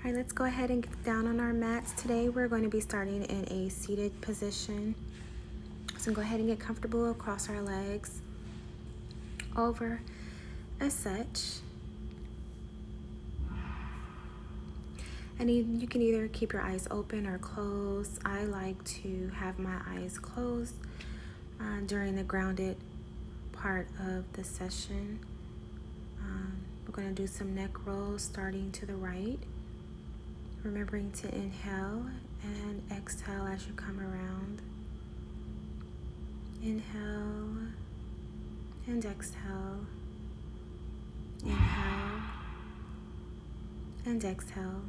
All right, let's go ahead and get down on our mats. Today we're going to be starting in a seated position. So go ahead and get comfortable across our legs over as such. And you can either keep your eyes open or closed. I like to have my eyes closed during the grounded part of the session. We're going to do some neck rolls starting to the right. Remembering to inhale and exhale as you come around. Inhale and exhale. Inhale and exhale.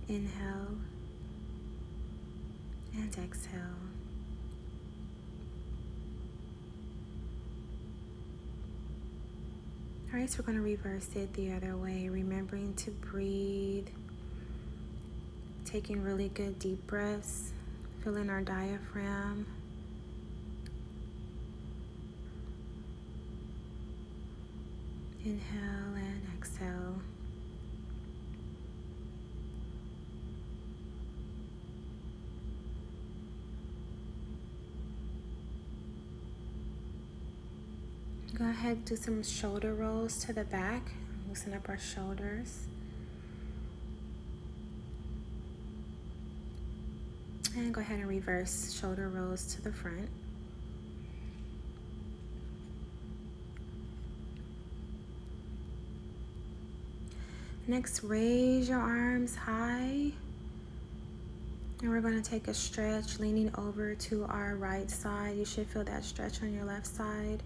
Inhale and exhale. All right, so we're going to reverse it the other way, remembering to breathe, taking really good deep breaths, filling our diaphragm. Inhale and exhale. Go ahead, do some shoulder rolls to the back. Loosen up our shoulders. And go ahead and reverse shoulder rolls to the front. Next, raise your arms high. And we're going to take a stretch, leaning over to our right side. You should feel that stretch on your left side.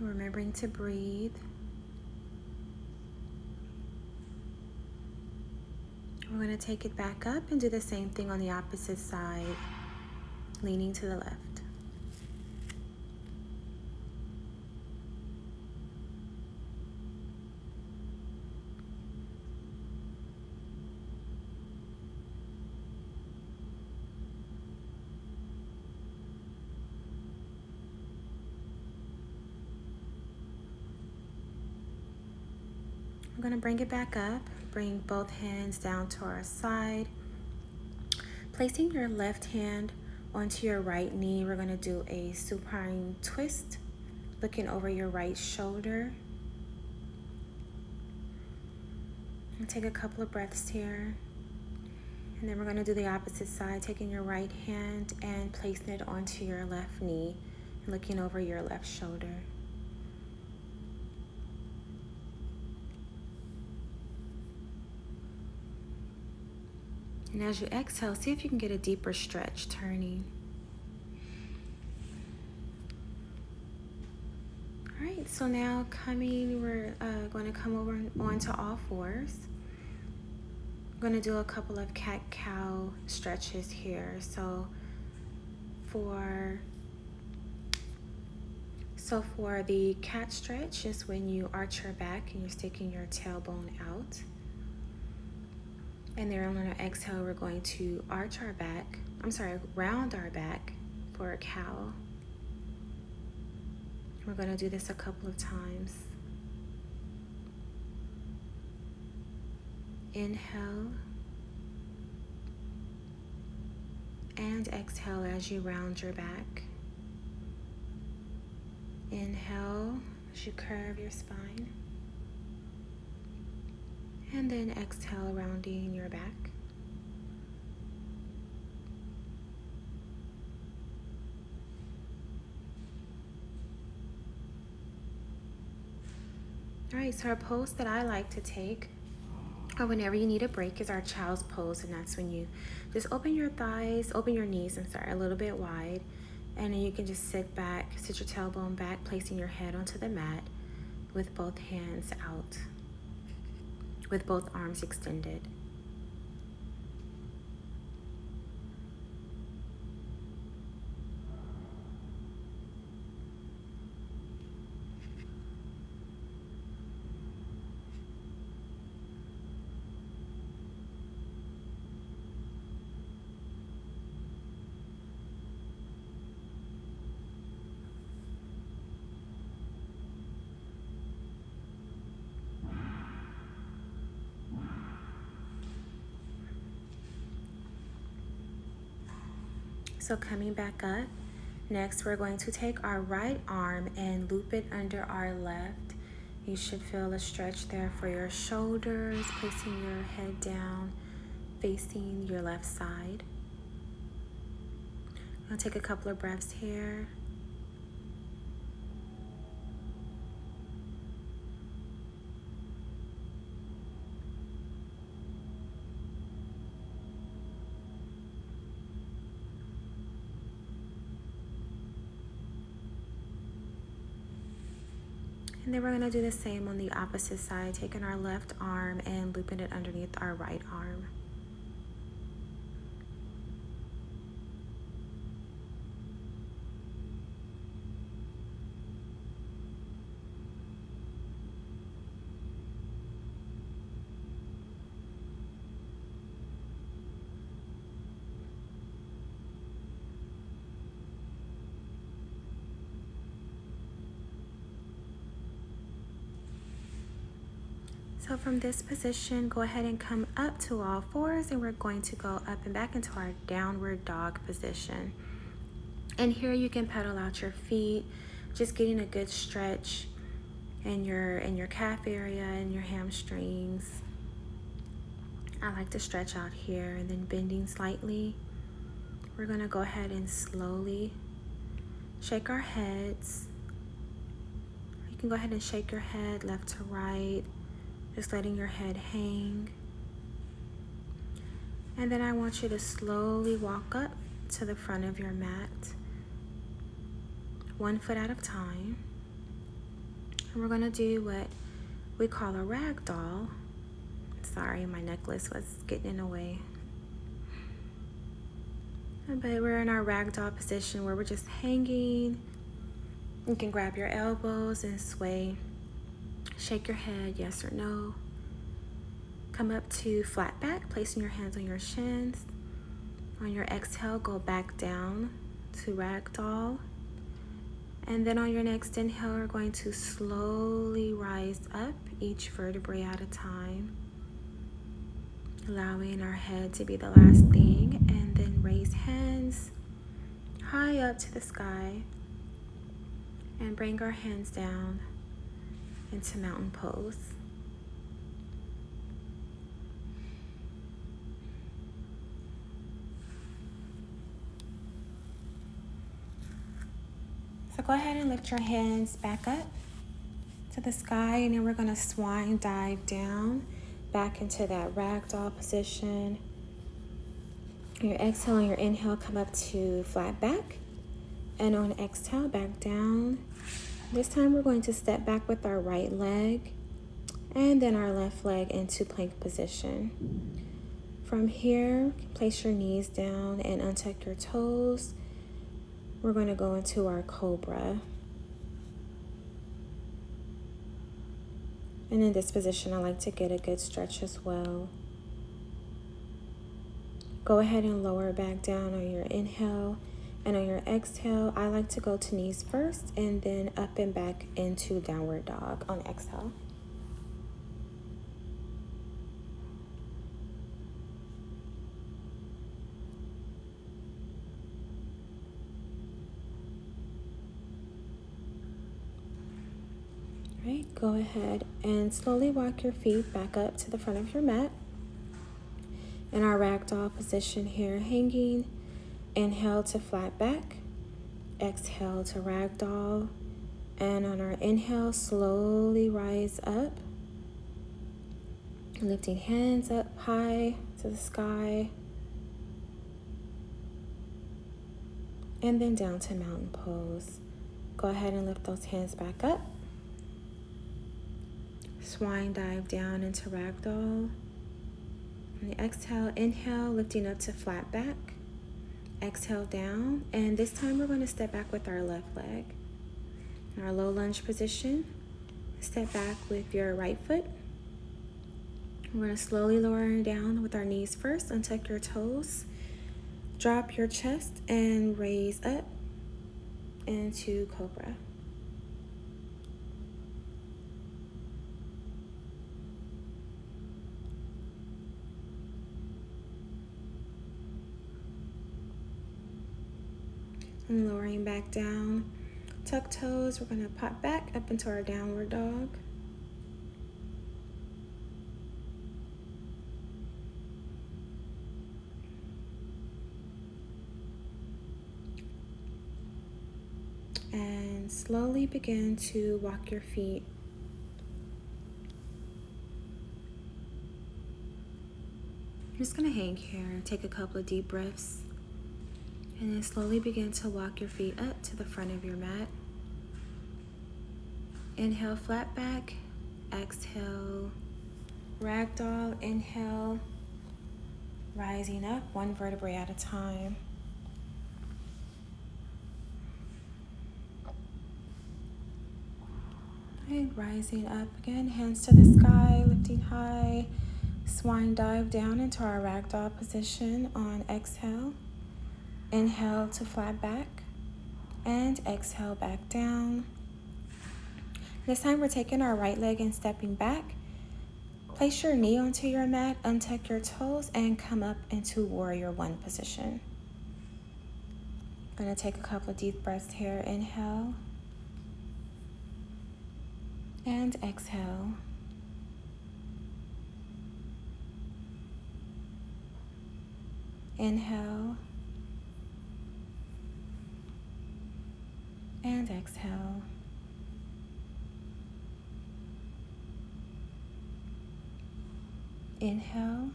Remembering to breathe. We're going to take it back up and do the same thing on the opposite side, leaning to the left. We're going to bring it back up, bring both hands down to our side. Placing your left hand onto your right knee, we're going to do a supine twist, looking over your right shoulder. And take a couple of breaths here. And then we're going to do the opposite side, taking your right hand and placing it onto your left knee, and looking over your left shoulder. And as you exhale, see if you can get a deeper stretch, turning. All right, so now we're going to come over onto all fours. I'm going to do a couple of cat-cow stretches here. So for the cat stretch is when you arch your back and you're sticking your tailbone out. And then on our exhale, we're going to round our back for a cow. We're going to do this a couple of times. Inhale and exhale as you round your back. Inhale as you curve your spine. And then exhale, rounding your back. All right, so our pose that I like to take, or whenever you need a break, is our child's pose, and that's when you just open your knees, a little bit wide, and then you can just sit your tailbone back, placing your head onto the mat with both hands out, with both arms extended. So coming back up, next we're going to take our right arm and loop it under our left. You should feel a stretch there for your shoulders, placing your head down, facing your left side. I'll take a couple of breaths here. And then we're going to do the same on the opposite side, taking our left arm and looping it underneath our right arm. So from this position, go ahead and come up to all fours, and we're going to go up and back into our downward dog position. And here you can pedal out your feet, just getting a good stretch in your calf area and your hamstrings. I like to stretch out here and then bending slightly. We're gonna go ahead and slowly shake our heads. You can go ahead and shake your head left to right, just letting your head hang. And then I want you to slowly walk up to the front of your mat, 1 foot at a time. And we're gonna do what we call a rag doll. Sorry, my necklace was getting in the way. But we're in our rag doll position where we're just hanging. You can grab your elbows and sway. Shake your head, yes or no. Come up to flat back, placing your hands on your shins. On your exhale, go back down to ragdoll. And then on your next inhale, we're going to slowly rise up, each vertebrae at a time. Allowing our head to be the last thing, and then raise hands high up to the sky. And bring our hands down into mountain pose. So go ahead and lift your hands back up to the sky, and then we're going to swan dive down back into that ragdoll position. Your exhale and your inhale, come up to flat back, and on exhale, back down. This time we're going to step back with our right leg and then our left leg into plank position. From here, place your knees down and untuck your toes. We're going to go into our cobra. And in this position, I like to get a good stretch as well. Go ahead and lower back down on your inhale. And on your exhale, I like to go to knees first and then up and back into downward dog on exhale. All right, go ahead and slowly walk your feet back up to the front of your mat. In our ragdoll position here, hanging. Inhale to flat back, exhale to ragdoll, and on our inhale, slowly rise up, lifting hands up high to the sky, and then down to mountain pose. Go ahead and lift those hands back up. Swan dive down into ragdoll. On the exhale, inhale, lifting up to flat back. Exhale down, and this time we're going to step back with our left leg. In our low lunge position, step back with your right foot. We're going to slowly lower down with our knees first, untuck your toes, drop your chest, and raise up into cobra. And lowering back down. Tuck toes, we're gonna pop back up into our downward dog. And slowly begin to walk your feet. I'm just gonna hang here, take a couple of deep breaths, and then slowly begin to walk your feet up to the front of your mat. Inhale, flat back. Exhale, ragdoll. Inhale, rising up one vertebrae at a time. And rising up again, hands to the sky, lifting high. Swan dive down into our ragdoll position on exhale. Inhale to flat back and exhale back down. This time we're taking our right leg and stepping back. Place your knee onto your mat, untuck your toes, and come up into warrior one position. I'm going to take a couple of deep breaths here. Inhale and exhale. Inhale and exhale. Inhale.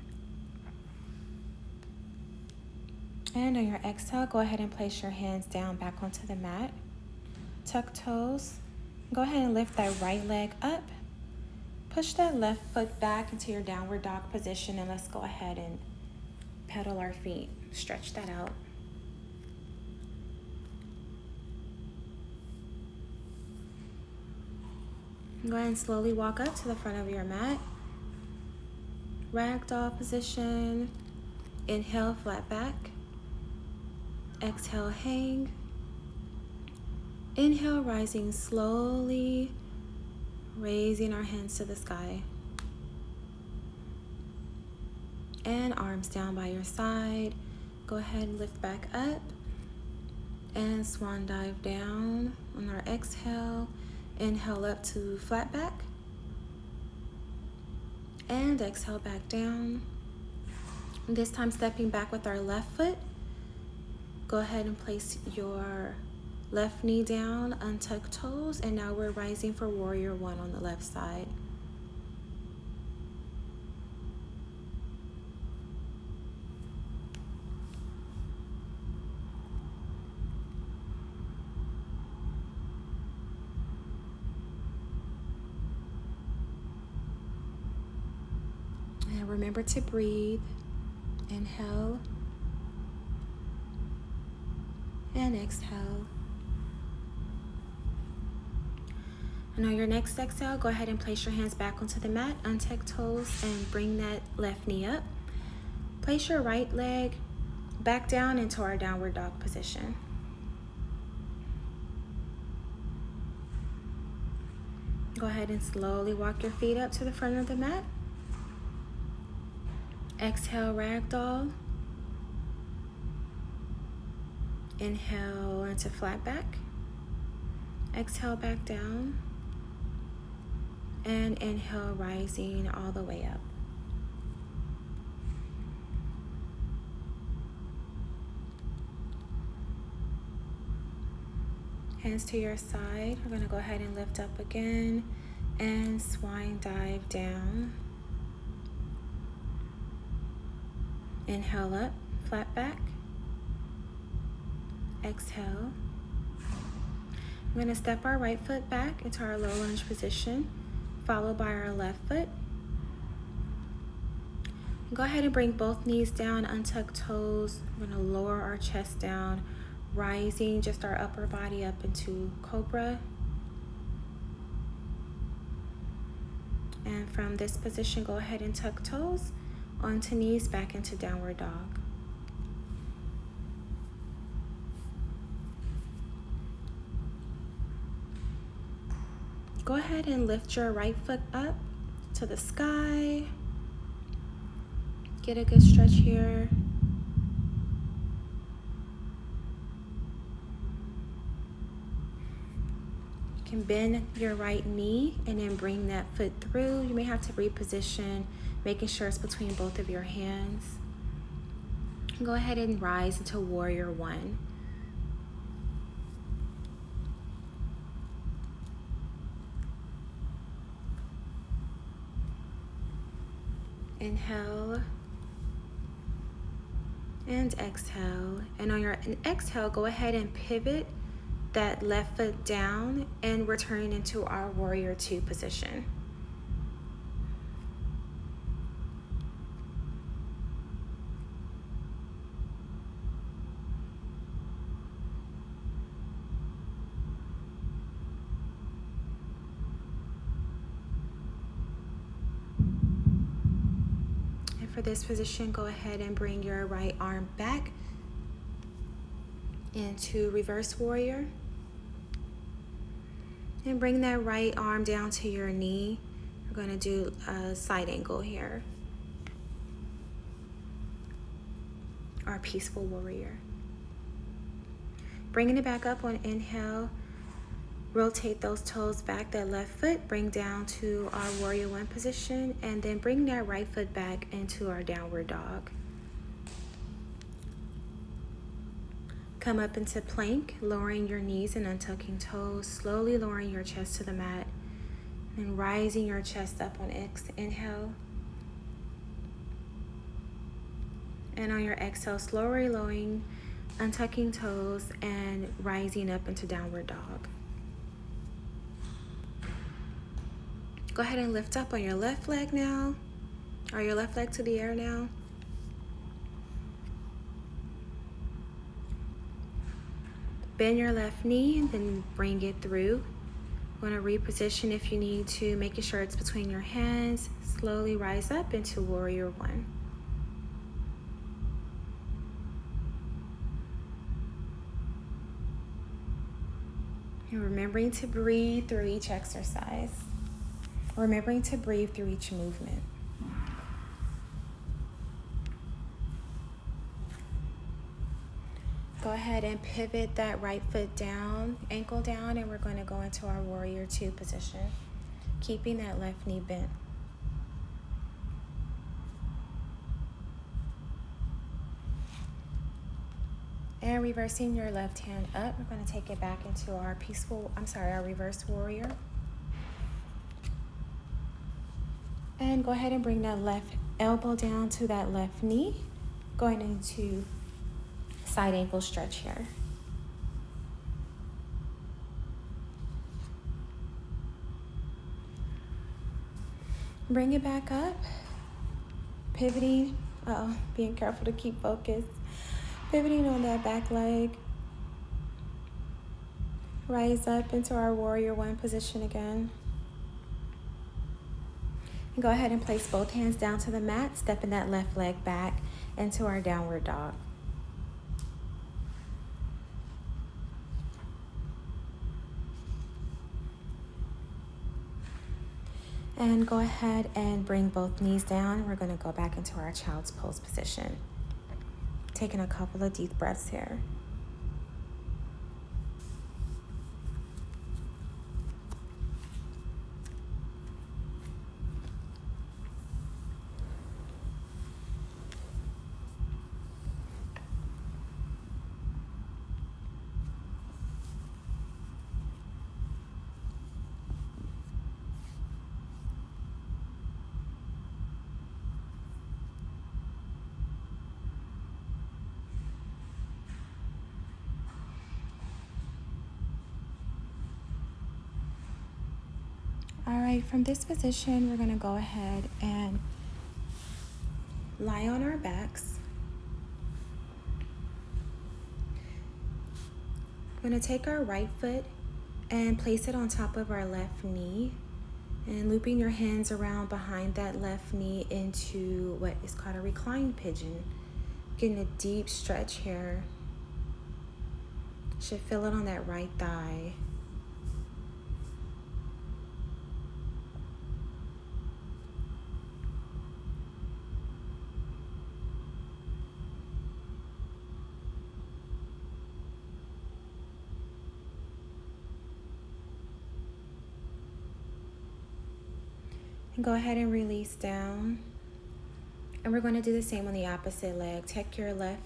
And on your exhale, go ahead and place your hands down back onto the mat. Tuck toes. Go ahead and lift that right leg up. Push that left foot back into your downward dog position, and let's go ahead and pedal our feet. Stretch that out. Go ahead and slowly walk up to the front of your mat. Ragdoll position. Inhale, flat back. Exhale, hang. Inhale, rising slowly, raising our hands to the sky. And arms down by your side. Go ahead and lift back up. And swan dive down on our exhale. Inhale up to flat back. And exhale back down. This time stepping back with our left foot. Go ahead and place your left knee down, untuck toes, and now we're rising for warrior one on the left side. And remember to breathe. Inhale and exhale. And on your next exhale, go ahead and place your hands back onto the mat, untuck toes, and bring that left knee up. Place your right leg back down into our downward dog position. Go ahead and slowly walk your feet up to the front of the mat. Exhale, ragdoll. Inhale into flat back. Exhale back down. And inhale, rising all the way up. Hands to your side. We're going to go ahead and lift up again and swan dive down. Inhale up, flat back. Exhale. We're going to step our right foot back into our low lunge position, followed by our left foot. Go ahead and bring both knees down, untuck toes. We're going to lower our chest down, rising just our upper body up into cobra. And from this position, go ahead and tuck toes onto knees back into downward dog. Go ahead and lift your right foot up to the sky. Get a good stretch here. Bend your right knee and then bring that foot through. You may have to reposition, making sure it's between both of your hands. Go ahead and rise into warrior one. Inhale and exhale. And on your exhale, go ahead and pivot that left foot down and we're turning into our warrior two position. And for this position, go ahead and bring your right arm back into reverse warrior. And bring that right arm down to your knee. We're going to do a side angle here. Our peaceful warrior. Bringing it back up on inhale. Rotate those toes back, that left foot. Bring down to our warrior one position. And then bring that right foot back into our downward dog. Come up into plank, lowering your knees and untucking toes, slowly lowering your chest to the mat and rising your chest up on inhale. And on your exhale, slowly lowering, untucking toes and rising up into downward dog. Go ahead and lift up on your left leg now, or your left leg to the air now. Bend your left knee and then bring it through. Want to reposition if you need to, making sure it's between your hands. Slowly rise up into warrior one. And remembering to breathe through each exercise. Remembering to breathe through each movement. Go ahead and pivot that right foot down, ankle down, and we're going to go into our warrior two position, keeping that left knee bent. And reversing your left hand up, we're going to take it back into our our reverse warrior. And go ahead and bring that left elbow down to that left knee, going into side ankle stretch here. Bring it back up, pivoting, being careful to keep focus. Pivoting on that back leg. Rise up into our warrior one position again. And go ahead and place both hands down to the mat, stepping that left leg back into our downward dog. And go ahead and bring both knees down. We're going to go back into our child's pose position. Taking a couple of deep breaths here. All right, from this position, we're going to go ahead and lie on our backs. We're going to take our right foot and place it on top of our left knee and looping your hands around behind that left knee into what is called a reclined pigeon. Getting a deep stretch here. Should feel it on that right thigh. Go ahead and release down. And we're going to do the same on the opposite leg. Take your left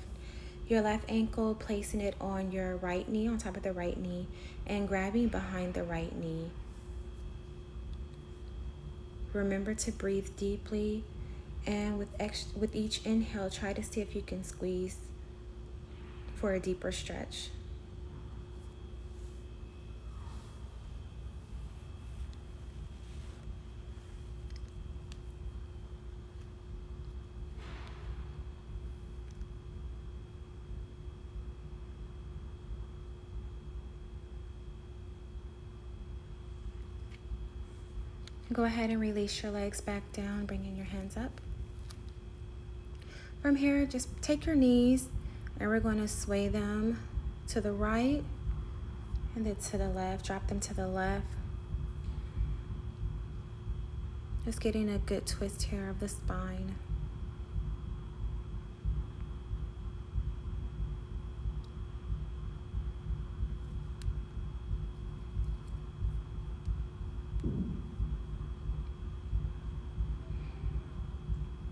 ankle, placing it on your right knee, on top of the right knee, and grabbing behind the right knee. Remember to breathe deeply, and with each inhale, try to see if you can squeeze for a deeper stretch. Go ahead and release your legs back down, bringing your hands up. From here, just take your knees and we're going to sway them to the right and then to the left. Drop them to the left. Just getting a good twist here of the spine.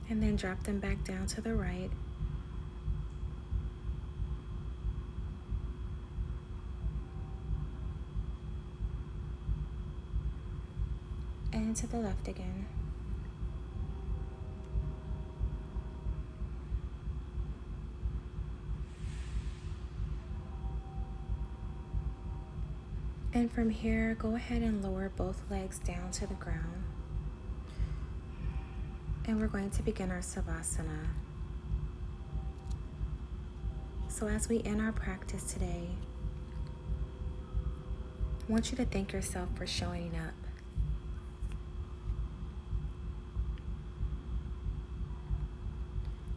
And then drop them back down to the right. And to the left again. And from here, go ahead and lower both legs down to the ground. And we're going to begin our Savasana. So as we end our practice today, I want you to thank yourself for showing up.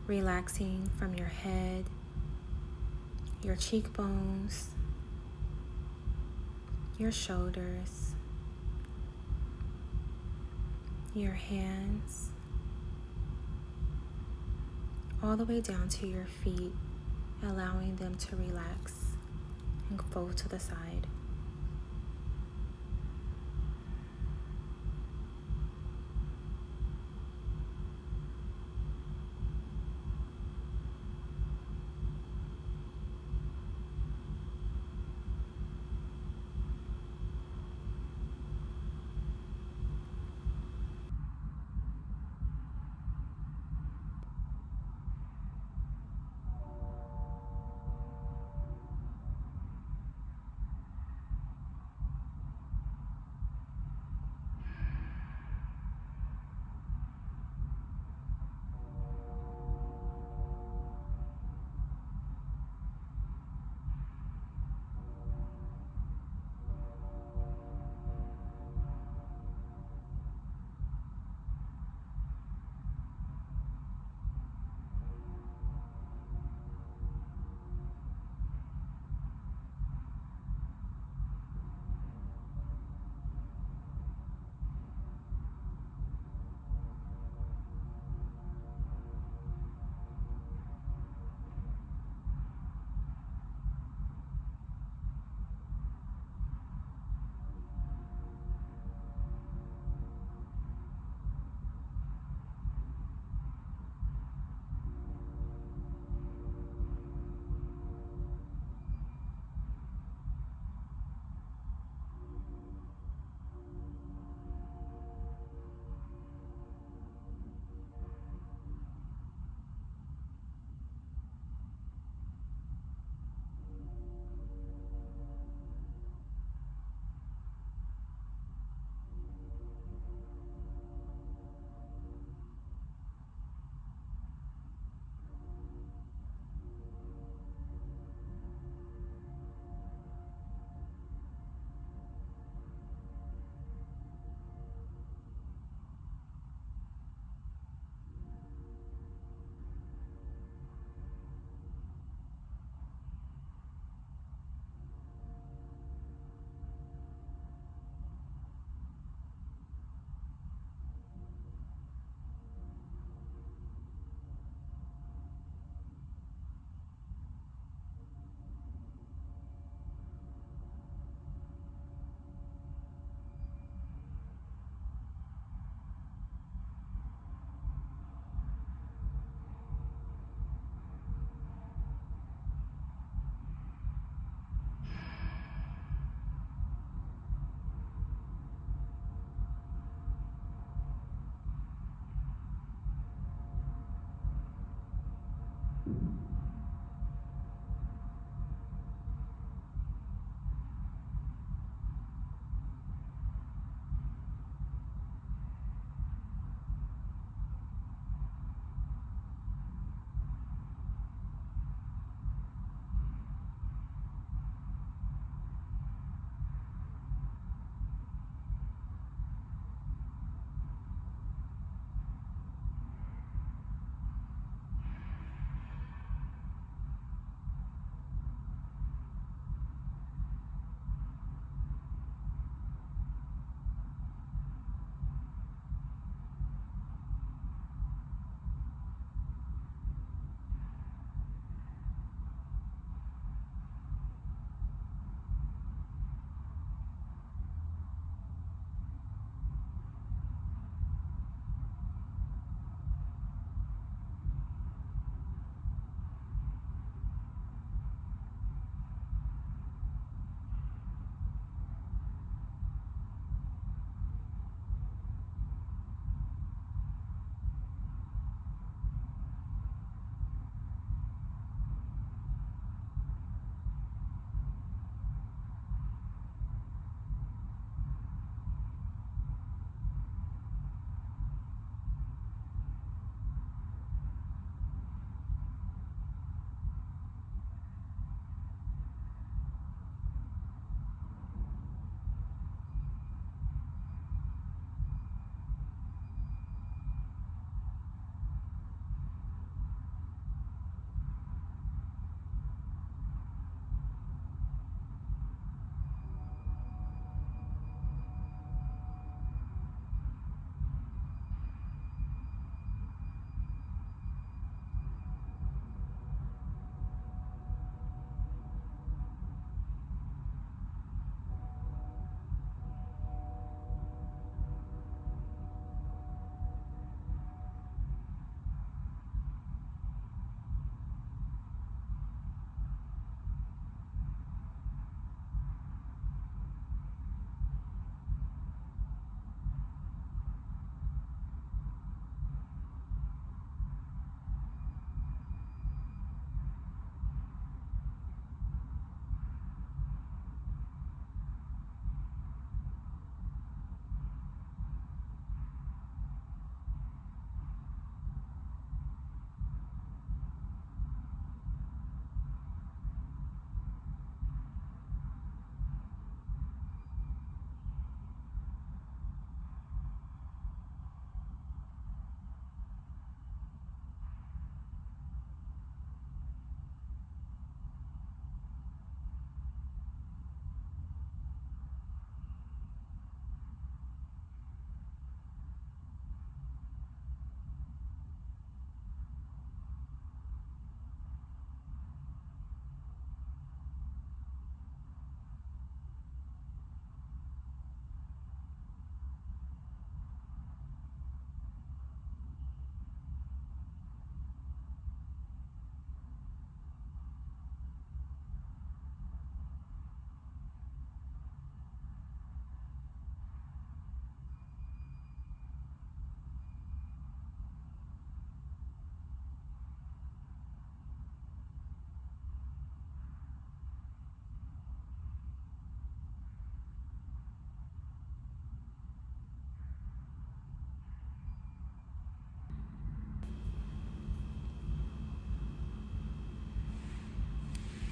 Relaxing from your head, your cheekbones, your shoulders, your hands, all the way down to your feet, allowing them to relax and fold to the side.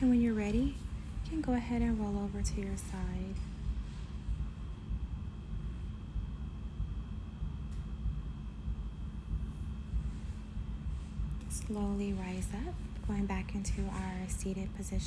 And when you're ready, you can go ahead and roll over to your side. Slowly rise up, going back into our seated position.